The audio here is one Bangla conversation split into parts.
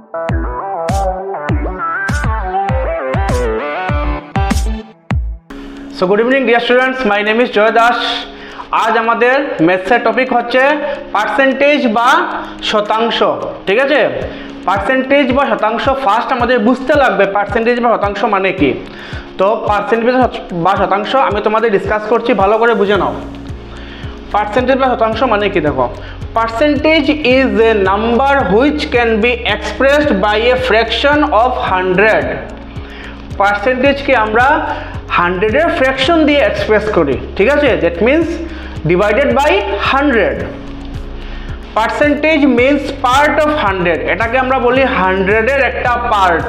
So good evening dear students, my name is Joy Das. आज हमारे मैथ्सের टॉपिक হচ্ছে পার্সেন্টেজ বা শতাংশ। ঠিক আছে, পার্সেন্টেজ বা শতাংশ ফার্স্ট আমাদের বুঝতে লাগবে পার্সেন্টেজ বা শতাংশ মানে কি। তো পার্সেন্টেজ বা শতাংশ আমি তোমাদের ডিসকাস করছি, ভালো করে বুঝে নাও। পার্সেন্টেজ বা শতাংশ মানে কি দেখো, percentage is a number which can be expressed by a fraction of 100। পার্সেন্টেজকে আমরা 100-এর ফ্র্যাকশন দিয়ে এক্সপ্রেস করি। ঠিক আছে, that means divided by 100। Percentage means part of 100, এটাকে আমরা বলি 100-এর একটা পার্ট।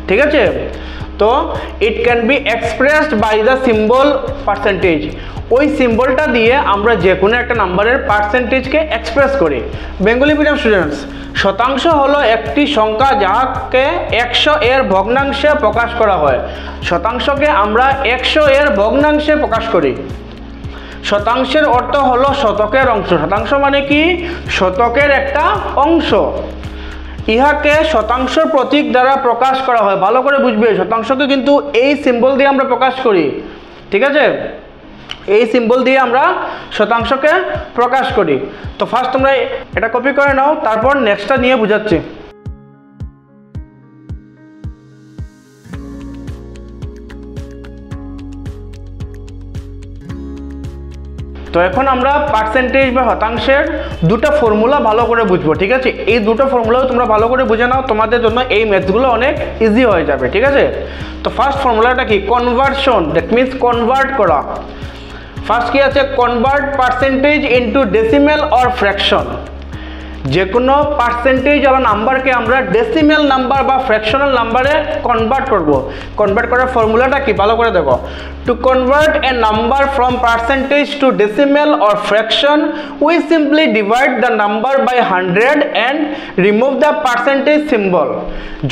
ঠিক আছে, তো it can be expressed by the symbol percentage. ওই সিম্বলটা দিয়ে আমরা যে কোনো একটা নাম্বারের পার্সেন্টেজকে এক্সপ্রেস করি। বেঙ্গলি মিডিয়াম স্টুডেন্টস, শতাংশ হলো একটি সংখ্যা যাকে 100-এর ভগ্নাংশে প্রকাশ করা হয়। শতাংশকে আমরা 100-এর ভগ্নাংশে প্রকাশ করি। শতাংশের অর্থ হলো শতকের অংশ। শতাংশ মানে কি? শতকের একটা অংশ। ইহাকে শতাংশ প্রতীক দ্বারা প্রকাশ করা হয়। ভালো করে বুঝবে, শতাংশকে কিন্তু এই সিম্বল দিয়ে আমরা প্রকাশ করি। ঠিক আছে, এই সিম্বল দিয়ে আমরা শতাংশকে প্রকাশ করি। তো ফার্স্ট তোমরা এটা কপি করে নাও, তারপর নেক্সটটা নিয়ে বুঝাচ্ছি। তো এখন আমরা পার্সেন্টেজ বা শতাংশের দুটো ফর্মুলা ভালো করে বুঝবো। ঠিক আছে, এই দুটো ফর্মুলাও তোমরা ভালো করে বুঝে নাও, তোমাদের জন্য এই ম্যাথসগুলো অনেক ইজি হয়ে যাবে। ঠিক আছে, তো ফার্স্ট ফর্মুলাটা কি? কনভার্সন, দ্যাট মিন্স কনভার্ট করা। ফার্স্ট কি আছে? Convert percentage into decimal or fraction. যে কোনো পার্সেন্টেজ বা নাম্বারকে আমরা ডেসিমেল নাম্বার বা ফ্র্যাকশনাল নাম্বারে কনভার্ট করব। কনভার্ট করার ফর্মুলাটা কি? ভালো করে দেখো। To convert a number from percentage to decimal or fraction we simply divide the number by 100 and remove the percentage symbol.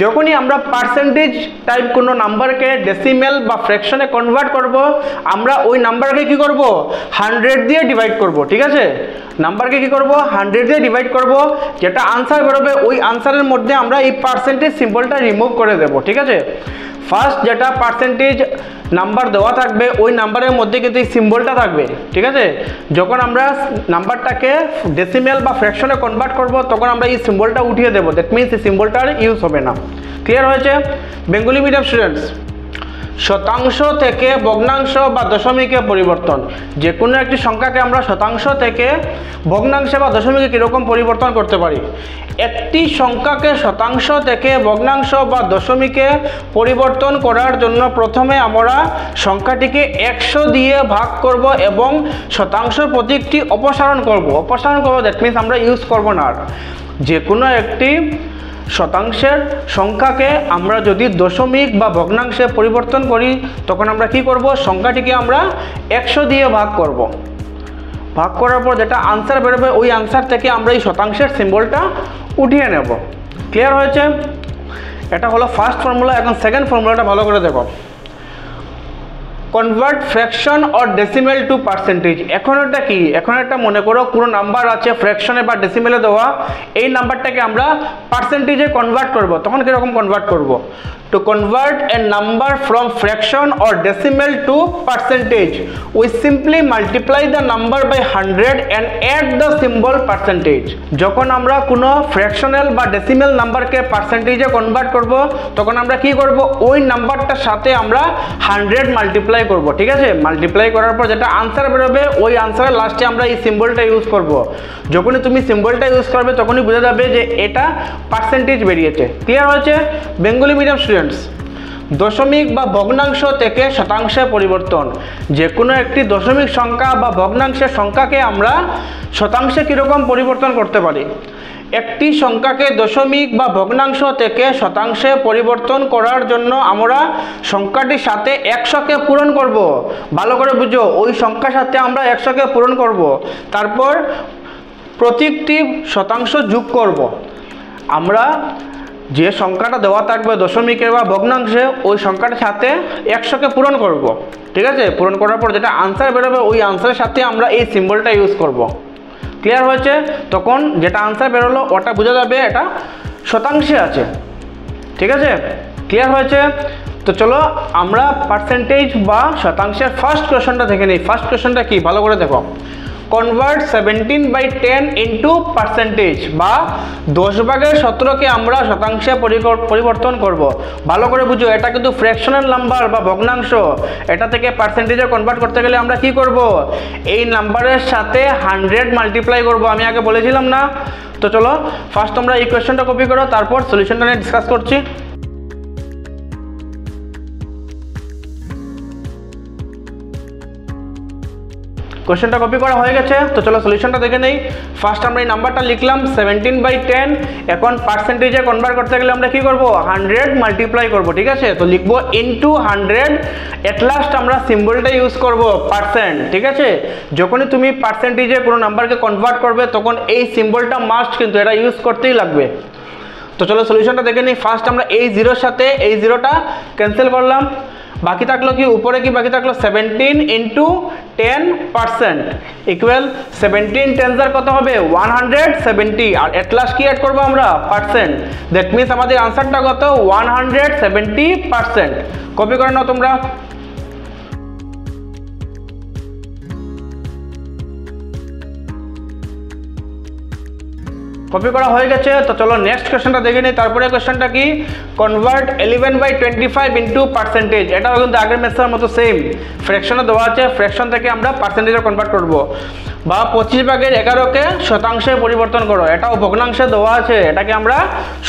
যখনই আমরা পার্সেন্টেজ টাইপ কোনো নাম্বারকে ডেসিমেল বা ফ্র্যাকশনে কনভার্ট করব, আমরা ওই নাম্বারকে কি করব? 100 দিয়ে ডিভাইড করব। ঠিক আছে, নাম্বারকে কি করব? 100 দিয়ে ডিভাইড করব। যেটা আনসার বেরোবে ওই আনসারের মধ্যে আমরা এই পার্সেন্টেজ সিম্বলটা রিমুভ করে দেব। ঠিক আছে, ফার্স্ট যেটা পার্সেন্টেজ নাম্বার দেওয়া থাকবে ওই নাম্বারের মধ্যে কিন্তু এই সিম্বলটা থাকবে। ঠিক আছে, যখন আমরা নাম্বারটাকে ডেসিমেল বা ফ্র্যাকশনে কনভার্ট করব তখন আমরা এই সিম্বলটা উঠিয়ে দেবো। দ্যাট মিন্স এই সিম্বলটার ইউজ হবে না। ক্লিয়ার হয়েছে বেঙ্গলি মিডিয়াম স্টুডেন্টস? শতাংশ থেকে ভগ্নাংশ বা দশমিকে পরিবর্তন। যে কোনো একটি সংখ্যাকে আমরা শতাংশ থেকে ভগ্নাংশে বা দশমিকে কীরকম পরিবর্তন করতে পারি? একটি সংখ্যাকে শতাংশ থেকে ভগ্নাংশ বা দশমিকে পরিবর্তন করার জন্য প্রথমে আমরা সংখ্যাটিকে 100 দিয়ে ভাগ করব এবং শতাংশ প্রতীকটি অপসারণ করব। দ্যাট মিন্স আমরা ইউজ করব না। যে কোনো একটি শতাংশের সংখ্যাকে আমরা যদি দশমিক বা ভগ্নাংশে পরিবর্তন করি তখন আমরা কি করব? সংখ্যাটিকে আমরা 100 দিয়ে ভাগ করব। ভাগ করার পর যেটা আনসার বেরোবে ওই আনসার থেকে আমরা এই শতাংশের সিম্বলটা উঠিয়ে নেব। ক্লিয়ার হয়েছে? এটা হলো ফার্স্ট ফর্মুলা। এখন সেকেন্ড ফর্মুলাটা ভালো করে দেখো। Convert fraction or decimal to percentage. এখন এটা কি? এখন এটা মনে করো কোনো নাম্বার আছে ফ্র্যাকশনে বা ডেসিমেলে দেওয়া, এই নাম্বারটাকে আমরা পার্সেন্টেজে কনভার্ট করব। তখন কীরকম কনভার্ট করব? To convert a number from fraction or decimal to percentage we simply multiply the number by 100 and add the symbol percentage. যখন আমরা কোনো ফ্র্যাকশনাল বা ডেসিমেল নাম্বারকে পার্সেন্টেজে কনভার্ট করব তখন আমরা কি করব? ওই নাম্বারটার সাথে আমরা 100 মাল্টিপ্লাই করব। ঠিক আছে, মাল্টিপ্লাই করার পর যেটা আনসার বেরোবে ওই আনসারের লাস্টে আমরা এই সিম্বলটা ইউজ করব। যখনই তুমি সিম্বলটা ইউজ করবে তখনই বোঝা যাবে যে এটা পার্সেন্টেজ বেরিয়েছে। ক্লিয়ার হয়েছে বেঙ্গলি মিডিয়াম স্টুডেন্টস? দশমিক বা ভগ্নাংশ থেকে শতাংশে পরিবর্তন। যে কোনো একটি দশমিক সংখ্যা বা ভগ্নাংশের সংখ্যাকে আমরা শতাংশে কীরকম পরিবর্তন করতে পারি? একটি সংখ্যাকে দশমিক বা ভগ্নাংশ থেকে শতাংশে পরিবর্তন করার জন্য আমরা সংখ্যাটির সাথে 100কে পূরণ করব। ভালো করে বুঝো, ওই সংখ্যার সাথে আমরা 100কে পূরণ করব, তারপর প্রতীকটি শতাংশ যোগ করব। আমরা যে সংখ্যাটা দেওয়া থাকবে দশমিকে বা ভগ্নাংশে ওই সংখ্যাটার সাথে 100কে পূরণ করব। ঠিক আছে, পূরণ করার পর যেটা আনসার বেরোবে ওই আনসারের সাথে আমরা এই সিম্বলটা ইউজ করব। ক্লিয়ার হয়েছে? তখন যেটা আনসার বেরোলো ওটা বোঝা যাবে এটা শতাংশে আছে, ঠিক আছে? ক্লিয়ার হয়েছে? তো চলো আমরা পার্সেন্টেজ বা শতাংশের ফার্স্ট কোয়েশনটা দেখে নিই। ফার্স্ট কোয়েশনটা কি, ভালো করে দেখো। কনভার্ট 17/10 ইন্টু পার্সেন্টেজ, বা 10/17কে আমরা শতাংশে পরিবর্তন করব। ভালো করে বুঝো, এটা কিন্তু ফ্র্যাকশনাল নাম্বার বা ভগ্নাংশ। এটা থেকে পার্সেন্টেজে কনভার্ট করতে গেলে আমরা কি করব, এই নাম্বারের সাথে 100 মাল্টিপ্লাই করব। আমি আগে বলেছিলাম না? তো চলো ফার্স্ট তোমরা এই কোয়েশনটা কপি করো, তারপর সলিউশনটা নিয়ে ডিসকাস করছি। কোশ্চেনটা কপি করা হয়ে গেছে, তো চলো সলিউশনটা দেখে নেই। ফার্স্ট আমরা এই নাম্বারটা লিখলাম 17/10। এখন পার্সেন্টেজে কনভার্ট করতে গেলে আমরা কি করব, 100 মাল্টিপ্লাই করব, ঠিক আছে? তো লিখবো ইনটু 100। এট লাস্ট আমরা সিম্বলটা ইউজ করব পার্সেন্ট, ঠিক আছে? যখনই তুমি পার্সেন্টেজে কোনো নাম্বারকে কনভার্ট করবে তখন এই সিম্বলটা মাস্ট, কিন্তু এটা ইউজ করতেই লাগবে। তো চলো সলিউশনটা দেখে নিই। ফার্স্ট আমরা এই জিরোর সাথে এই জিরোটা ক্যান্সেল করলাম, বাকি থাকলো কি, উপরে কি বাকি থাকলো, 17 ইন্টু 10% ইকুয়াল 17 10 কত হবে, 170। আর এট লাস্ট কি অ্যাড করবো আমরা, পার্সেন্ট। দ্যাট মিনস আমাদের আনসারটা কত, 170%। কপি করে নাও তোমরা। কপি করা হয়ে গেছে, তো চলো নেক্সট কোয়েশ্চনটা দেখে নিই। তারপরে কোয়েশ্চনটা কি, কনভার্ট 11/25 ইন্টু পার্সেন্টেজ। এটাও কিন্তু আগের মেথডের মতো সেম, ফ্র্যাকশনে দেওয়া আছে, ফ্র্যাকশন থেকে আমরা পার্সেন্টেজে কনভার্ট করব। বা 25/11কে শতাংশে পরিবর্তন করো, এটাও ভগ্নাংশে দেওয়া আছে, এটাকে আমরা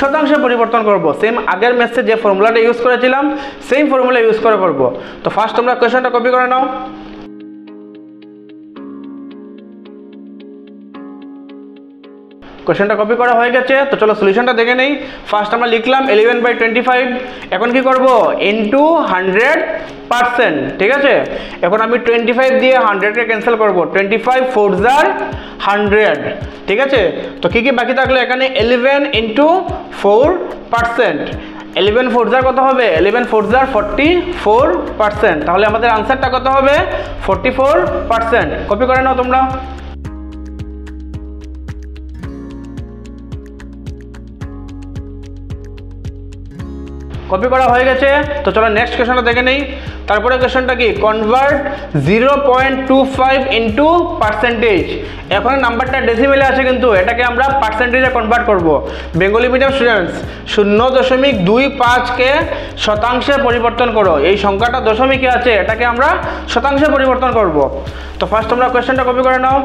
শতাংশে পরিবর্তন করব। সেম আগের মেথডে যে ফর্মুলাটা ইউজ করেছিলাম সেম ফর্মুলা ইউজ করে করব। তো ফার্স্ট তোমরা কোয়েশ্চনটা কপি করে নাও। কোশ্চেনটা কপি করা হয়ে গেছে, তো চলো সলিউশনটা দেখে নেই। ফার্স্ট আমরা লিখলাম 11/25। এখন কি করব, ইনটু 100%, ঠিক আছে? এখন আমি 25 দিয়ে 100কে ক্যান্সেল করব, 25 4 100, ঠিক আছে? তো কি কি বাকি থাকলো এখানে, 11 ইন্টু 4%। 11 4 কত হবে, 11 4 44%। তাহলে আমাদের আনসারটা কত হবে, 44%। কপি করে নাও তোমরা। কপি করা হয়ে গেছে, তো চলো নেক্সট কোয়েশ্চনটা দেখে নেই। তারপরে কোয়েশ্চনটা কি, কনভার্ট 0.25 ইন্টু পার্সেন্টেজ। এখন নাম্বারটা ডেসিমেলে আছে, কিন্তু এটাকে আমরা পার্সেন্টেজে কনভার্ট করব। বেঙ্গলি মিডিয়াম স্টুডেন্টস, 0.25কে শতাংশে পরিবর্তন করো। এই সংখ্যাটা দশমিকে আছে, এটাকে আমরা শতাংশে পরিবর্তন করব। তো ফার্স্ট তোমরা কোয়েশ্চনটা কপি করে নাও।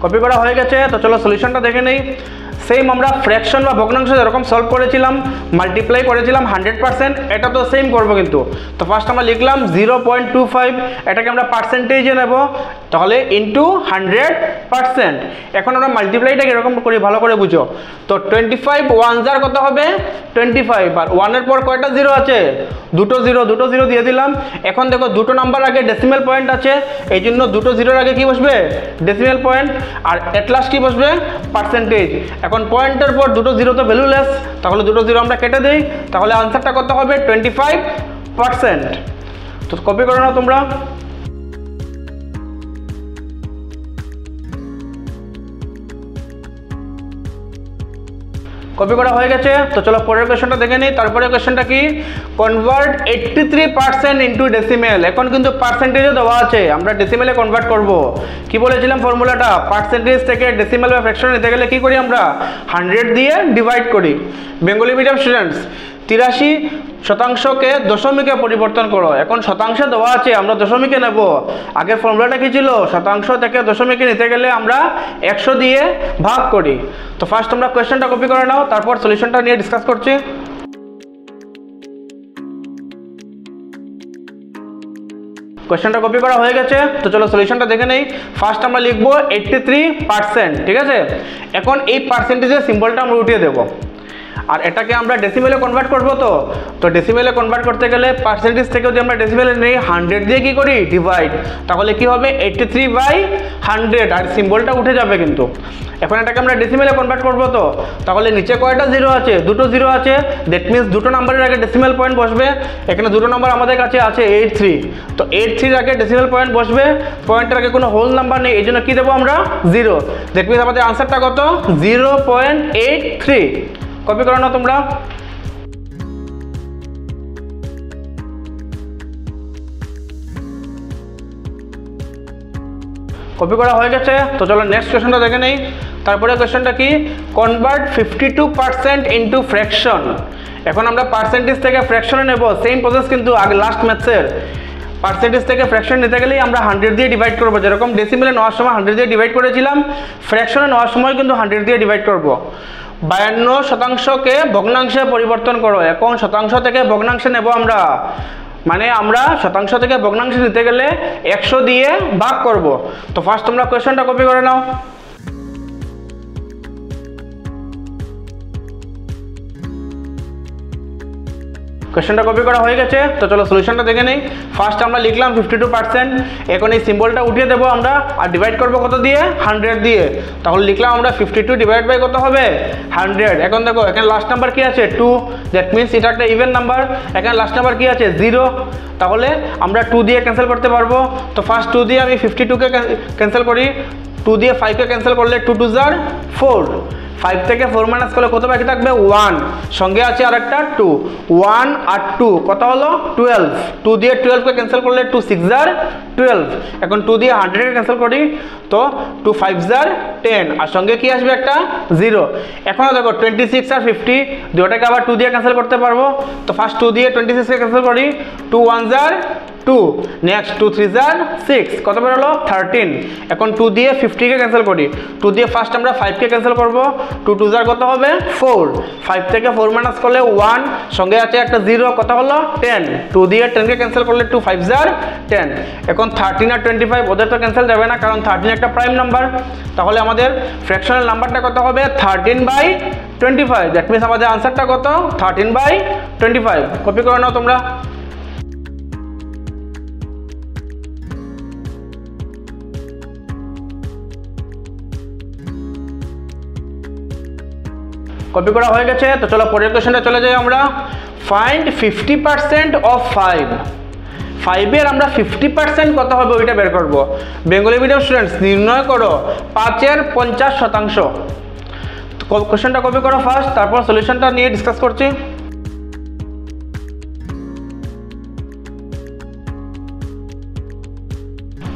কপি করা হয়ে গেছে, তো চলো সলিউশনটা দেখে নেই। সেম আমরা ফ্র্যাকশন বা ভগ্নাংশ যেরকম সলভ করেছিলাম, মাল্টিপ্লাই করেছিলাম 100%, এটা তো সেম করবো কিন্তু। তো ফার্স্ট আমরা লিখলাম 0.25, এটাকে আমরা পার্সেন্টেজে নেব, তাহলে ইন্টু 100%। এখন আমরা মাল্টিপ্লাইটাকে এরকম করি, ভালো করে বুঝো। তো 25 1 কত হবে, 25। আর 1-এর পর কয়টা জিরো আছে, দুটো জিরো দিয়ে দিলাম। এখন দেখো দুটো নাম্বার আগে ডেসিমেল পয়েন্ট আছে, এই জন্য দুটো জিরোর আগে কি বসবে, ডেসিমেল পয়েন্ট। আর এট লাস্ট কি বসবে, পার্সেন্টেজ। এখন পয়েন্টের পর দুটো জিরো তো ভ্যালুলেস, তাহলে দুটো জিরো আমরা কেটে দিই, তাহলে আনসারটা কত হবে, 25%। তো কপি করে নাও তোমরা। কপি করা হয়ে গেছে, তো চলো পরের কোয়েশ্চনটা দেখে নিই। তারপরে কোয়েশ্চনটা কি, কনভার্ট 83% ইন্টু ডেসিমেল। এখন কিন্তু পার্সেন্টেজও দেওয়া আছে, আমরা ডেসিমেলে কনভার্ট করব। কি বলেছিলাম ফর্মুলাটা, পার্সেন্টেজ থেকে ডেসিমেল বা ফ্র্যাকশন নিতে গেলে কি করি, আমরা 100 দিয়ে ডিভাইড করি। বেঙ্গলি মিডিয়াম স্টুডেন্টস, 83% দশমিকে পরিবর্তন করো। এখন শতাংশে দেওয়া আছে, আমরা দশমিকে নেব। আগে ফর্মুলাটা কি ছিল, শতাংশ থেকে দশমিকে নিতে গেলে আমরা 100 দিয়ে ভাগ করি। তো ফার্স্ট তোমরা কোয়েশ্চনটা কপি করে নাও, তারপর সলিউশনটা নিয়ে ডিসকাস করছি। কোয়েশ্চনটা কপি করা হয়ে গেছে, তো চলো সলিউশনটা দেখে নেই। ফার্স্ট আমরা লিখবো 83%, ঠিক আছে? এখন এই পার্সেন্টেজের সিম্বলটা আমরা উঠিয়ে দেবো। আর এটাকে আমরা ডেসিমেলে কনভার্ট করব। তো ডেসিমেলে কনভার্ট করতে গেলে পার্সেন্টেজ থেকে যদি আমরা ডেসিমেলে নেই 100 দিয়ে কি করি ডিভাইড, তাহলে কি হবে 83/100 আর সিম্বলটা উঠে যাবে কিন্তু। এখন এটাকে আমরা ডেসিমেলে কনভার্ট করব, তো তাহলে নিচে কয়টা জিরো আছে, দুটো জিরো আছে, দ্যাট মিনস দুটো নাম্বারের আগে ডেসিমেল পয়েন্ট বসবে। এখানে দুটো নাম্বার আমাদের কাছে আছে 83, তো 83 আগে ডেসিমেল পয়েন্ট বসবে, পয়েন্টের আগে কোনো হোল নাম্বার নেই, এই জন্য কী দেবো আমরা 0। দ্যাট মিনস আমাদের আনসারটা কত 0.83। কপি করো না তোমরা। কপি করা হয়ে গেছে, তো চলো নেক্সট কোয়েশ্চনটা দেখে নেই। তারপরে কোয়েশ্চনটা কি, কনভার্ট 52% ইনটু ফ্র্যাকশন। এখন আমরা পার্সেন্টেজ থেকে ফ্র্যাকশনে নেব, সেম প্রসেস কিন্তু আগে লাস্ট ম্যাথসের। পার্সেন্টেজ থেকে ফ্র্যাকশন নিতে গেলেই আমরা 100 দিয়ে ডিভাইড করবো, যেরকম ডেসিমেলে নেওয়ার সময় 100 দিয়ে ডিভাইড করেছিলাম, ফ্র্যাকশনে নেওয়ার সময় কিন্তু 100 দিয়ে ডিভাইড করব। 52% ভগ্নাংশে পরিবর্তন করো। এখন শতাংশ থেকে ভগ্নাংশে নেব আমরা, মানে আমরা শতাংশ থেকে ভগ্নাংশে নিতে গেলে 100 দিয়ে ভাগ করব। তো ফার্স্ট তোমরা কোয়েশ্চনটা কপি করে নাও। কোয়েশ্চনটা কপি করা হয়ে গেছে, তো চলো সলিউশনটা দেখে নেই। ফার্স্ট আমরা লিখলাম 52%, এখন এই সিম্বলটা উঠিয়ে দেবো আমরা আর ডিভাইড করবো কত দিয়ে 100 দিয়ে। তাহলে লিখলাম আমরা 52 ডিভাইড বাই কত হবে 100। এখন দেখো এখানে লাস্ট নাম্বার কি আছে 2, দ্যাট মিনস এটা একটা ইভেন নাম্বার। এখানে লাস্ট নাম্বার কি আছে 0, তাহলে আমরা 2 দিয়ে ক্যান্সেল করতে পারবো। তো ফার্স্ট 2 দিয়ে আমি 52কে ক্যান্সেল করি, 2 দিয়ে 5কে ক্যান্সেল করলে 2 2 jar 4, 5 থেকে 4 মাইনাস করলে কত বাকি থাকবে 1, সঙ্গে আছে আরেকটা 2, 1 আর 2 কত হলো 12, 2 দিয়ে 12কে ক্যান্সেল করলে 2 6 jar 12। এখন 2 দিয়ে 100কে ক্যান্সেল করি, তো 2 5 jar 10 আর সঙ্গে কি আসবে একটা 0। এখনও দেখো 26 আর 50 দুটোটাকে আবার 2 দিয়ে ক্যান্সেল করতে পারবো। তো ফার্স্ট 2 দিয়ে 26কে ক্যান্সেল করি, 2 1 jar 2, নেক্সট 2 3 jar 6, কত বের হলো 13। এখন 2 দিয়ে 50কে ক্যান্সেল করি, 2 দিয়ে ফার্স্ট আমরা 5কে ক্যান্সেল করব, 2 2 jar কত হবে 4, 5 থেকে 4 মাইনাস করলে 1, সঙ্গে আছে একটা 0, কত হলো 10, 2 দিয়ে 10কে ক্যান্সেল করলে 2 5 jar 10। এখন 13 আর 25 ওদের তো ক্যান্সেল যাবে না, কারণ 13 একটা প্রাইম নাম্বার। তাহলে আমাদের ফ্র্যাকশনাল নাম্বারটা কত হবে 13/25, দ্যাট মিনস আমাদের আনসারটা কত 13/25। কপি করে নাও তোমরা। কপি করা হয়ে গেছে, তো চলো পরের কোশ্চেনটা চলে যাই আমরা। Find 50% of 5। 5 এর আমরা 50% কত হবে ওইটা বের করব। বেঙ্গলি মিডিয়াম স্টুডেন্টস নির্ণয় করো 5 এর 50%। কোশ্চেনটা কপি করো ফার্স্ট, তারপর সলিউশনটা নিয়ে ডিসকাস করছি।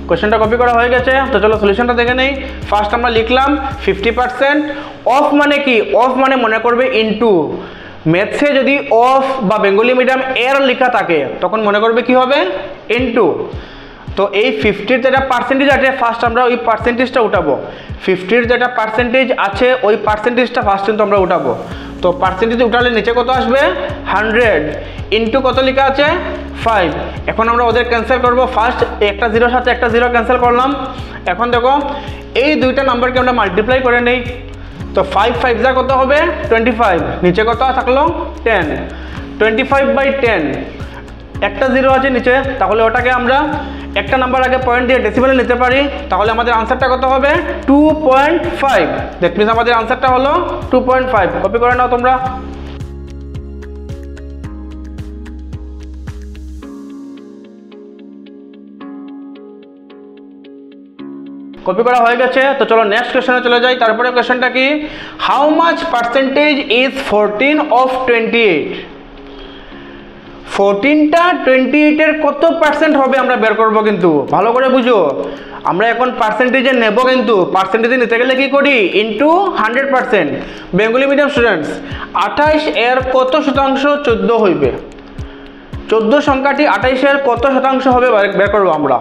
কোশ্চেনটা কপি করা হয়ে গেছে, তো চলো সলিউশনটা দেখে নেই। ফার্স্ট আমরা লিখলাম 50%। অফ মানে কি, অফ মানে মনে করবে ইনটু। ম্যাথসে যদি অফ বা বেঙ্গলি মিডিয়াম এর লেখা থাকে তখন মনে করবে কি হবে ইনটু। তো এই 50-র যেটা পার্সেন্টেজ আছে ফার্স্ট আমরা ওই পার্সেন্টেজটা উঠাবো। 50-র যেটা পার্সেন্টেজ আছে ওই পার্সেন্টেজটা ফার্স্ট কিন্তু আমরা উঠাবো। তো পার্সেন্টেজ উঠালে নিচে কত আসবে 100 ইনটু কত লেখা আছে 5। এখন আমরা ওদের ক্যান্সেল করবো। ফার্স্ট একটা জিরোর সাথে একটা জিরো ক্যান্সেল করলাম। এখন দেখো এই দুইটা নাম্বারকে আমরা মাল্টিপ্লাই করে নেই। তো 5 5 যা কত হবে 25, নিচে কত থাকলো 10, 25/10। একটা জিরো আছে নিচে, তাহলে ওটাকে আমরা একটা নাম্বার আগে পয়েন্ট দিয়ে ডেসিমেলে নিতে পারি। তাহলে আমাদের আনসারটা কত হবে 2.5। দ্যাট মিনস আমাদের আনসারটা হলো 2.5। কপি করে নাও তোমরা। কপি করা হয়ে গেছে, তো চলো নেক্সট কোশ্চেনে চলে যাই। তারপরে কোশ্চেনটা কি, how much percentage is 14 of 28। 14টা 28-এর কত পার্সেন্ট হবে আমরা বের করব, কিন্তু ভালো করে বুঝো। আমরা এখন পার্সেন্টেজে নেব, কিন্তু পার্সেন্টেজে নিতে গেলে কি করি ইনটু 100%। বেঙ্গলি মিডিয়াম স্টুডেন্টস 28 এর কত শতাংশ 14 হইবে। 14 সংখ্যাটি 28-এর কত শতাংশ হবে বের করবো আমরা।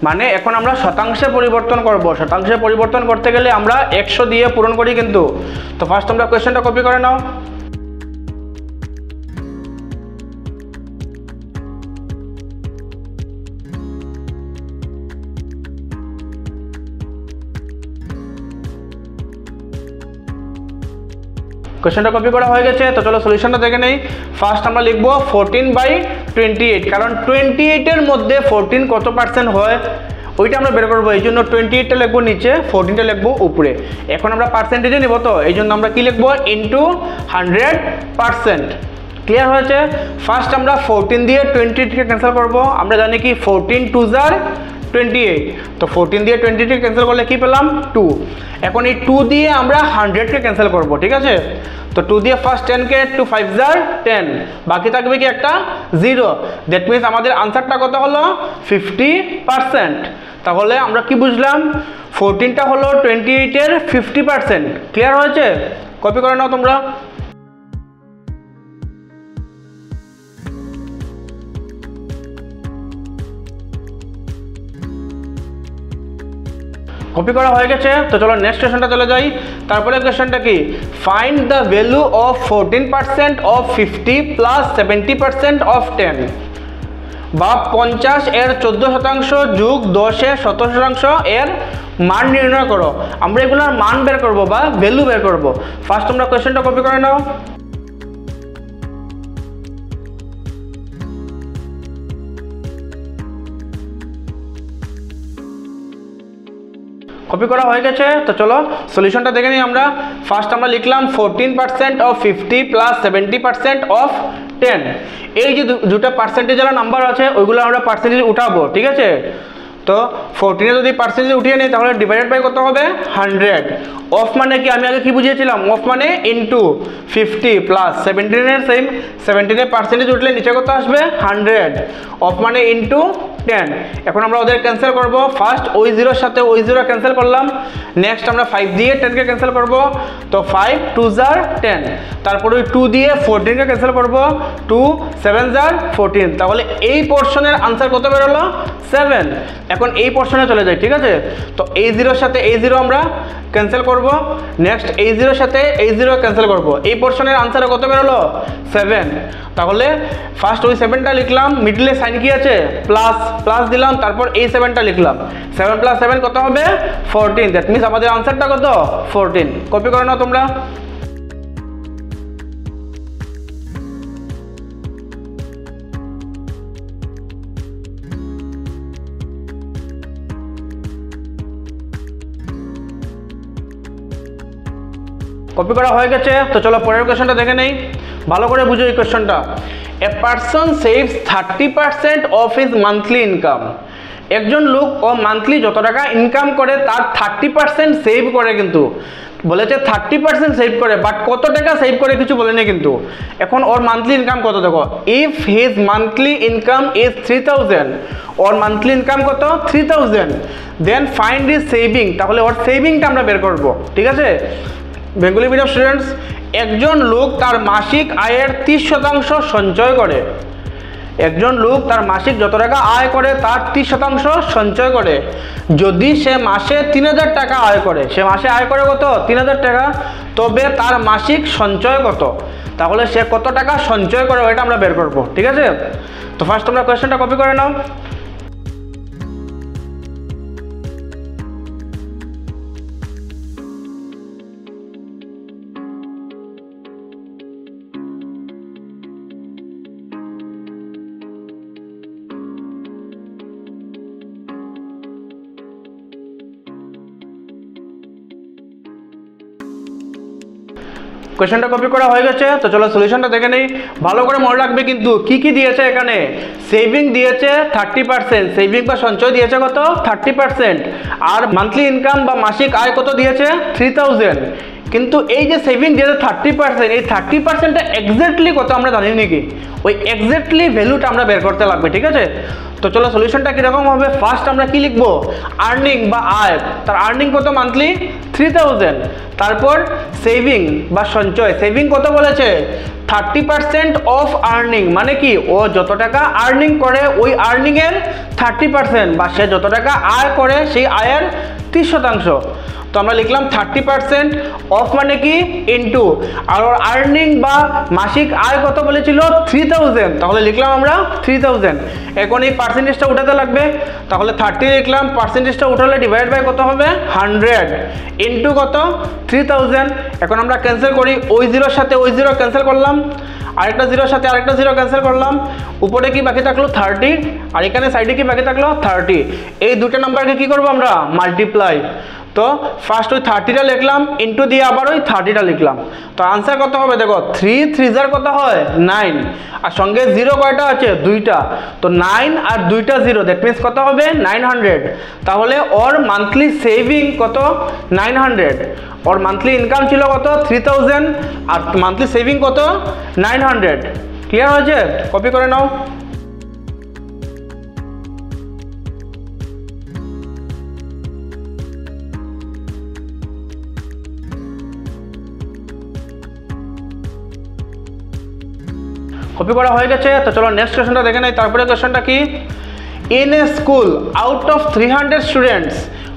মানে এখন আমরা শতাংশে পরিবর্তন করব। শতাংশে পরিবর্তন করতে গেলে আমরা 100 দিয়ে পূরণ করি কিন্তু। তো ফার্স্ট তোমরা কোয়েশ্চেনটা কপি করে নাও। কোশ্চেনটা কপি করা হয়ে গেছে, তো চলো সলিউশনটা দেখে নেই। ফার্স্ট আমরা লিখবো 14/28, কারণ 28-এর মধ্যে 14 কত পার্সেন্ট হয় ওইটা আমরা বের করবো, এই জন্য 28টা লিখবো নিচে, 14টা লিখবো উপরে। এখন আমরা পার্সেন্টেজে নিব, তো এই জন্য আমরা কি লিখবো, ইন্টু 100%। ক্লিয়ার হয়েছে? ফার্স্ট আমরা 14 দিয়ে 28কে ক্যান্সেল করবো। আমরা জানি কি 14 2 * 28, তো 14 দিয়ে 28কে ক্যান্সেল করলে কি পেলাম 2। এখন এই 2 দিয়ে আমরা 100কে ক্যান্সেল করব, ঠিক আছে? তো 2 দিয়ে ফার্স্ট 10কে, 2 5 * 10, বাকি থাকবে কি একটা 0। দ্যাট মিনস আমাদের আনসারটা কত হলো 50%। তাহলে আমরা কি বুঝলাম, 14টা হলো 28-এর 50%। ক্লিয়ার হয়েছে? কপি করে নাও তোমরা। কপি করা হয়ে গেছে, তো চলো নেক্সট কোশ্চেনটা চলে যাই। তারপরে কোশ্চেনটা কি, find the value of 14% of 50 plus 70% of 10, বা 50 এর 14% যোগ 10 এর 17% এর মান নির্ণয় করো। আমরা এগুলোর মান বের করব বা ভ্যালু বের করব। ফার্স্ট তোমরা কোশ্চেনটা কপি করে নাও। কপি করা হয়ে গেছে, তো চলো সলিউশনটা দেখে নিই আমরা। ফার্স্ট আমরা লিখলাম 14% অফ 50 প্লাস 70% অফ 10। এই যে দুটো পার্সেন্টেজের নাম্বার আছে ওইগুলো আমরা পার্সেন্টেজ উঠাবো, ঠিক আছে? তো 14 যদি পার্সেন্টেজ উঠিয়ে নিই তাহলে ডিভাইডেড বাই কত হবে 100। অফ মানে কি, আমি আগে কি বুঝিয়েছিলাম, অফ মানে ইনটু 50 প্লাস 17-এর সেম, 17-এর পার্সেন্টেজ উঠলে নিচে কত আসবে 100। অফ মানে ইনটু 10। এখন আমরা ওদের ক্যান্সেল করব। ফার্স্ট ওই 0-এর সাথে ওই 0 ক্যান্সেল করলাম। নেক্সট আমরা 5 দিয়ে 10কে ক্যান্সেল করব, তো 5 2 * 10। তারপর ওই 2 দিয়ে 14কে ক্যান্সেল করব, 2 7 * 14। তাহলে এই পোর্শনের আনসার কত বের হলো 7। এখন এই পোর্শনে চলে যাই, ঠিক আছে? তো এই 0-এর সাথে এই 0 আমরা ক্যান্সেল করব। নেক্সট এই 0-এর সাথে এই 0 ক্যান্সেল করব। এই পোর্শনের আনসারে কত বের হলো 7। তাহলে ফার্স্ট ওই 7টা লিখলাম, মিডলে সাইন কি আছে প্লাস, প্লাস দিলাম, তারপর এই 7টা লিখলাম। 7 + 7 কত হবে 14। দ্যাট মিনস আমাদের আনসারটা কত 14। কপি করে নাও তোমরা। কপি করা হয়ে গেছে, তো চলো পরের কোশ্চেনটা দেখে নেই। ভালো করে বুঝো এই কোশ্চেনটা। A person saves 30% of his monthly income. একজন লোক ও মান্থলি যত টাকা ইনকাম করে তার 30% সেভ করে, কিন্তু বলেছে 30% সেভ করে, বাট কত টাকা সেভ করে কিছু বলেনি কিন্তু। এখন ওর মান্থলি ইনকাম কত দেখো, if his monthly income is 3000, or monthly income কত 3000, দেন ফাইন্ড হিজ সেভিং। তাহলে ওর সেভিংটা আমরা বের করব, ঠিক আছে? বেঙ্গলি মিডিয়াম স্টুডেন্টস, একজন লোক তার মাসিক আয়ের 30% সঞ্চয় করে। একজন লোক তার মাসিক যত টাকা আয় করে তার 30% সঞ্চয় করে। যদি সে মাসে 3000 টাকা আয় করে, সে মাসে আয় করে কত 3000 টাকা, তবে তার মাসিক সঞ্চয় কত? তাহলে সে কত টাকা সঞ্চয় করে ওইটা আমরা বের করব, ঠিক আছে? তো ফার্স্ট তোমরা কোয়েশ্চেনটা কপি করে নাও। কোয়েশ্চেনটা কপি করা হয়ে গেছে, তো চলো সলিউশনটা দেখে নেই। ভালো করে মনে রাখবে কিন্তু কি কি দিয়েছে এখানে। সেভিং দিয়েছে 30%, সেভিং বা সঞ্চয় দিয়েছে কত 30%, আর মান্থলি ইনকাম বা মাসিক আয় কত দিয়েছে 3000। কিন্তু এই যে সেভিং দিয়েছে 30%, এই 30%টা এক্স্যাক্টলি কত আমরা জানি নাকি, ওই এক্স্যাক্টলি ভ্যালুটা আমরা বের করতে লাগবে, ঠিক আছে? তো চলো সলিউশনটা কীরকম হবে। ফার্স্ট আমরা কি লিখবো, আর্নিং বা আয়, তার আর্নিং কত মান্থলি 3000। তারপর সেভিং বা সঞ্চয়, সেভিং কত বলেছে 30% অফ আর্নিং, মানে কি ও যত টাকা আর্নিং করে ওই আর্নিংয়ের 30%, বা সে যত টাকা আয় করে সেই আয়ের 30%। তো আমরা লিখলাম 30% অফ মানে কি ইনটু, আর ওর আর্নিং বা মাসিক আয় কত বলেছিল 3000, তাহলে লিখলাম আমরা 3000। এখন এই পার্সেন্টেজটা উঠাতে লাগবে, তাহলে 30 লিখলাম, পার্সেন্টেজটা উঠালে ডিভাইড বাই কত হবে 100 ইনটু কত 3000। এখন আমরা ক্যান্সেল করি, ওই জিরোর সাথে ওই জিরো ক্যান্সেল করলাম, আরেকটা জিরোর সাথে আরেকটা জিরো ক্যান্সেল করলাম, উপরে কি বাকি থাকলো 30, আর এখানে সাইডে কি বাকি থাকলো 30। এই দুটো নাম্বারকে কি করবো আমরা মাল্টিপ্লাই। তো ফার্স্ট ওই 30টা লিখলাম, ইনটু দিয়ে আবার ওই 30টা লিখলাম। তো আনসার কত হবে দেখো, 3 3 কত হয় 9, আর সঙ্গে জিরো কয়টা আছে 2টা, তো 9 আর 2টা 0, দ্যাট মিনস কত হবে 900। তাহলে ওর মান্থলি সেভিং কত 900, ওর মান্থলি ইনকাম ছিল কত 3000, আর মান্থলি সেভিং কত 900। ক্লিয়ার হয়েছে? কপি করে নাও। কপি করা হয়ে গেছে, তো চলো নেক্সট কোয়েশ্চনটা দেখে নেই। তারপরে কোয়েশ্চনটা কি, in a school out of 300 students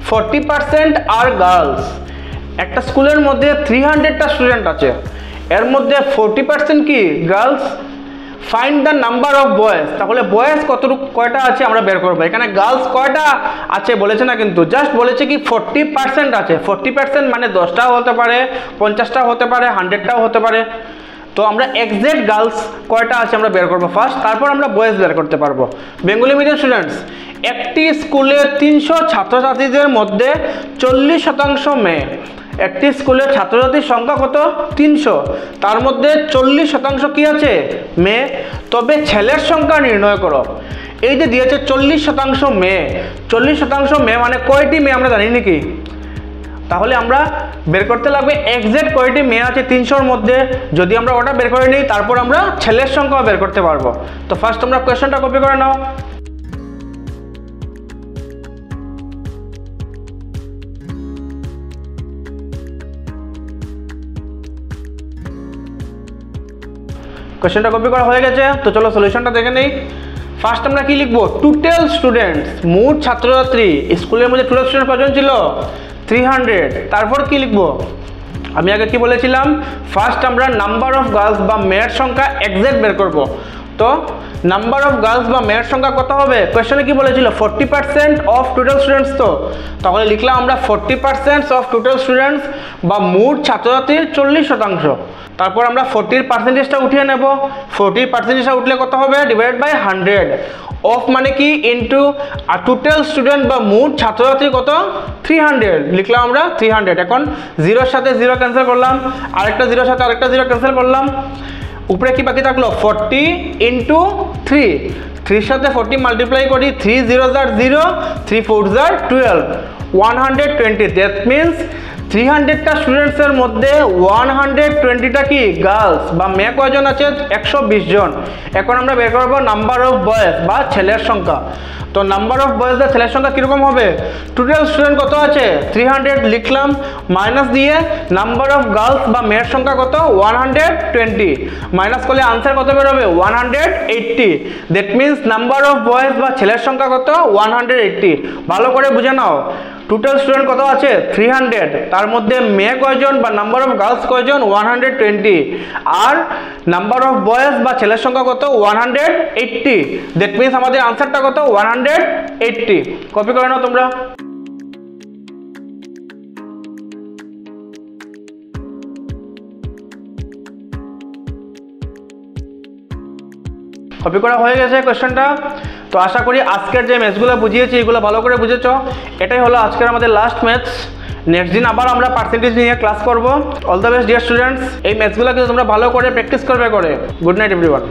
40% are girls. একটা স্কুলের মধ্যে 300টা স্টুডেন্ট আছে, এর মধ্যে 40% কি girls. Find the number of boys, তাহলে বয়েজ কয়টা আছে আমরা বের করবো। এখানে গার্লস কয়টা আছে বলেছে না, কিন্তু জাস্ট বলেছে কি 40% আছে। 40% মানে 10টাও হতে পারে, 50টাও হতে পারে, 100টাও হতে পারে। তো আমরা এক্সাক্ট গার্লস কয়টা আছে আমরা বের করবো ফার্স্ট, তারপর আমরা বয়েজ বের করতে পারবো। বেঙ্গলি মিডিয়াম স্টুডেন্টস, একটি স্কুলে 300 ছাত্রছাত্রীদের মধ্যে 40% মেয়ে। একটি স্কুলে ছাত্রছাত্রীর সংখ্যা কত 300, তার মধ্যে 40% কি আছে মেয়ে। তবে ছেলের সংখ্যা নির্ণয় করো। এই যে দিয়েছে 40% মেয়ে, 40% মেয়ে মানে কয়টি মেয়ে আমরা জানি নাকি? তাহলে আমরা বের করতে লাগবে এক্সাক্ট কয়টি মেয়ে আছে 300-র মধ্যে। যদি আমরা ওটা বের করে নিই, তারপর আমরা ছেলের সংখ্যা বের করতে পারবো। তো ফার্স্ট তোমরা কোয়েশ্চনটা কপি করে নাও। কোয়েশ্চনটা কপি করা হয়ে গেছে, তো চলো সলিউশনটা দেখে নেই। ফার্স্ট আমরা কি লিখবো, টোটাল স্টুডেন্টস, মোট ছাত্রছাত্রী স্কুলের মধ্যে টোটাল স্টুডেন্ট কজন ছিল 300। তারপর কি লিখবো, আমি আগে কি বলেছিলাম, ফার্স্ট আমরা নাম্বার অফ গার্লস বা মেয়ের সংখ্যা এক্সাক্ট বের করব। তো নাম্বার অফ গার্লস বা মেয়ের সংখ্যা কত হবে, কোয়েশ্চনে কি বলেছিল 40% অফ টোটাল স্টুডেন্টস। তো তাহলে লিখলাম আমরা 40% অফ টোটাল স্টুডেন্টস বা মোট ছাত্রছাত্রীর 40%। তারপর আমরা 40-র পার্সেন্টেজটা উঠিয়ে নেব। 40-র পার্সেন্টেজটা উঠলে কত হবে, ডিভাইড বাই 100। অফ মানে কি ইনটু, আর টোটাল স্টুডেন্ট বা মোট ছাত্রছাত্রী কত 300, লিখলাম আমরা 300। এখন জিরোর সাথে জিরো ক্যান্সেল করলাম, আরেকটা জিরোর সাথে আরেকটা জিরো ক্যান্সেল করলাম, উপরে কি বাকি থাকলো 40 ইনটু 3। 3-র সাথে 40 মাল্টিপ্লাই করি, 3 0s are 0, 3 4s are 12, 120। That means 300টা স্টুডেন্টসের মধ্যে 120টা কি গার্লস বা মেয়ে কয়জন আছে 120 জন। এখন আমরা বের করবো নাম্বার অফ বয়েজ বা ছেলের সংখ্যা। তো নাম্বার অফ বয়েজ বা ছেলের সংখ্যা কীরকম হবে, টোটাল স্টুডেন্ট কত আছে 300 লিখলাম, মাইনাস দিয়ে নাম্বার অফ গার্লস বা মেয়ের সংখ্যা কত 120, মাইনাস করলে আনসার কত বেরোবে 180। That means number of boys বা ছেলের সংখ্যা কত 180। ভালো করে বুঝে নাও, টোটাল স্টুডেন্ট কত আছে 300, তার মধ্যে মেয়ে কয়জন বা নাম্বার অফ গার্লস কয়জন 120, আর নাম্বার অফ বয়েজ বা ছেলের সংখ্যা কত 180। দ্যাট মিনস আমাদের আনসারটা কত 180। কপি করে নাও তোমরা। কপি করা হয়ে গেছে কোয়েশ্চনটা। তো আশা করি আজকের যে ম্যাথসগুলো বুঝিয়েছি এগুলো ভালো করে বুঝেছো। এটাই হলো আজকের আমাদের লাস্ট ম্যাথস। নেক্সট দিন আবার আমরা পার্সেন্টেজ নিয়ে ক্লাস করব। All the best dear students. এই ম্যাথসগুলো কিন্তু তোমরা ভালো করে প্র্যাকটিস করবে করে। Good night everyone.